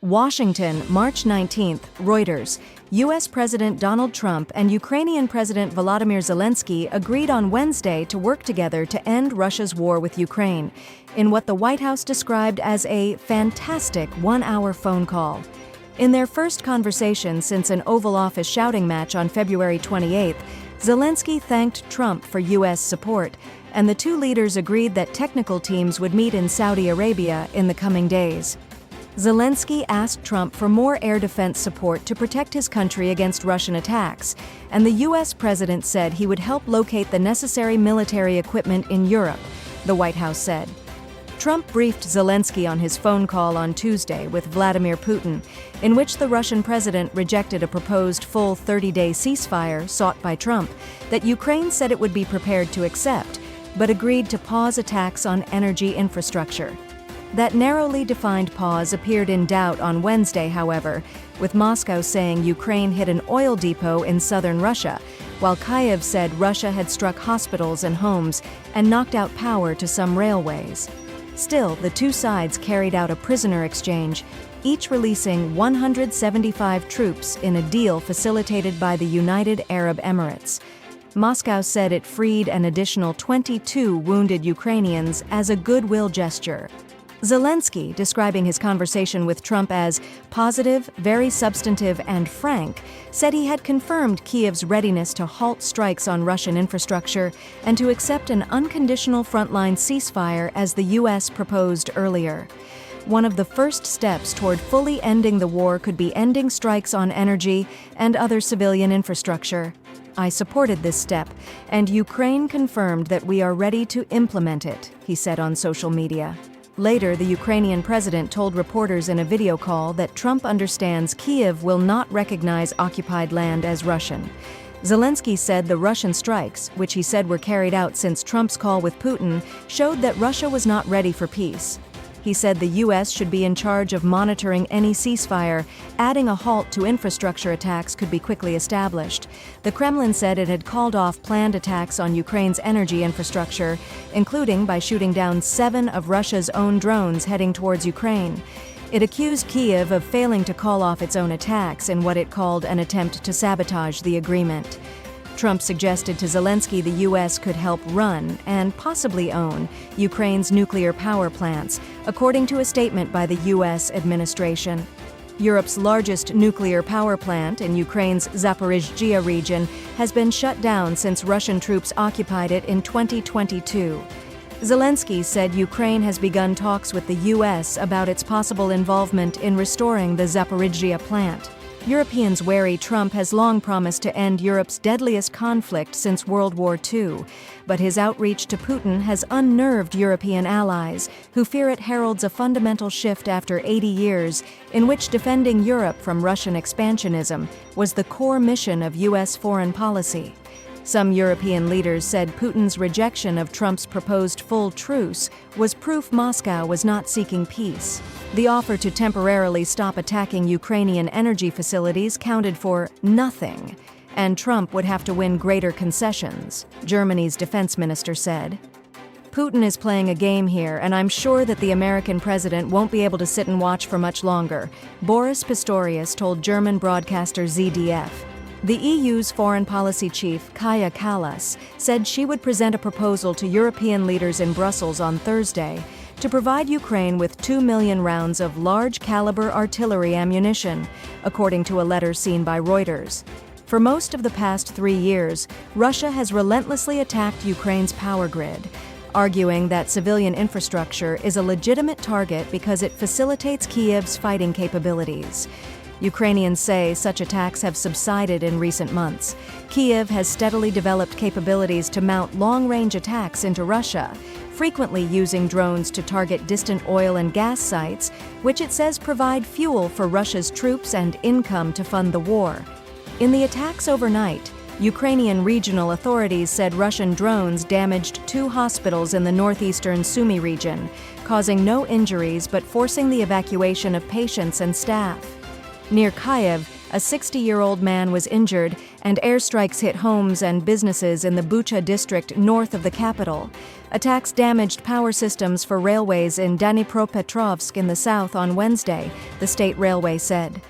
Washington, March 19th, Reuters. U.S. President Donald Trump and Ukrainian President Volodymyr Zelensky agreed on Wednesday to work together to end Russia's war with Ukraine, in what the White House described as a fantastic one-hour phone call. In their first conversation since an Oval Office shouting match on February 28th, Zelensky thanked Trump for U.S. support, and the two leaders agreed that technical teams would meet in Saudi Arabia in the coming days. Zelensky asked Trump for more air defense support to protect his country against Russian attacks, and the U.S. president said he would help locate the necessary military equipment in Europe, the White House said. Trump briefed Zelensky on his phone call on Tuesday with Vladimir Putin, in which the Russian president rejected a proposed full 30-day ceasefire sought by Trump that Ukraine said it would be prepared to accept, but agreed to pause attacks on energy infrastructure. That narrowly defined pause appeared in doubt on Wednesday, however, with Moscow saying Ukraine hit an oil depot in southern Russia, while Kyiv said Russia had struck hospitals and homes and knocked out power to some railways. Still, the two sides carried out a prisoner exchange, each releasing 175 troops in a deal facilitated by the United Arab Emirates. Moscow said it freed an additional 22 wounded Ukrainians as a goodwill gesture. Zelensky, describing his conversation with Trump as positive, very substantive, and frank, said he had confirmed Kyiv's readiness to halt strikes on Russian infrastructure and to accept an unconditional frontline ceasefire as the U.S. proposed earlier. One of the first steps toward fully ending the war could be ending strikes on energy and other civilian infrastructure. I supported this step, and Ukraine confirmed that we are ready to implement it, he said on social media. Later, the Ukrainian president told reporters in a video call that Trump understands Kyiv will not recognize occupied land as Russian. Zelensky said the Russian strikes, which he said were carried out since Trump's call with Putin, showed that Russia was not ready for peace. He said the U.S. should be in charge of monitoring any ceasefire, adding a halt to infrastructure attacks could be quickly established. The Kremlin said it had called off planned attacks on Ukraine's energy infrastructure, including by shooting down 7 of Russia's own drones heading towards Ukraine. It accused Kyiv of failing to call off its own attacks in what it called an attempt to sabotage the agreement. Trump suggested to Zelensky the U.S. could help run, and possibly own, Ukraine's nuclear power plants, according to a statement by the U.S. administration. Europe's largest nuclear power plant in Ukraine's Zaporizhzhia region has been shut down since Russian troops occupied it in 2022. Zelensky said Ukraine has begun talks with the U.S. about its possible involvement in restoring the Zaporizhzhia plant. Europeans wary Trump has long promised to end Europe's deadliest conflict since World War II, but his outreach to Putin has unnerved European allies, who fear it heralds a fundamental shift after 80 years, in which defending Europe from Russian expansionism was the core mission of U.S. foreign policy. Some European leaders said Putin's rejection of Trump's proposed full truce was proof Moscow was not seeking peace. The offer to temporarily stop attacking Ukrainian energy facilities counted for nothing, and Trump would have to win greater concessions, Germany's defense minister said. Putin is playing a game here, and I'm sure that the American president won't be able to sit and watch for much longer, Boris Pistorius told German broadcaster ZDF. The EU's foreign policy chief, Kaja Kallas, said she would present a proposal to European leaders in Brussels on Thursday to provide Ukraine with 2 million rounds of large-caliber artillery ammunition, according to a letter seen by Reuters. For most of the past 3 years, Russia has relentlessly attacked Ukraine's power grid, arguing that civilian infrastructure is a legitimate target because it facilitates Kyiv's fighting capabilities. Ukrainians say such attacks have subsided in recent months. Kyiv has steadily developed capabilities to mount long-range attacks into Russia, frequently using drones to target distant oil and gas sites, which it says provide fuel for Russia's troops and income to fund the war. In the attacks overnight, Ukrainian regional authorities said Russian drones damaged 2 hospitals in the northeastern Sumy region, causing no injuries but forcing the evacuation of patients and staff. Near Kyiv, a 60-year-old man was injured, and airstrikes hit homes and businesses in the Bucha district north of the capital. Attacks damaged power systems for railways in Dnipropetrovsk in the south on Wednesday, the state railway said.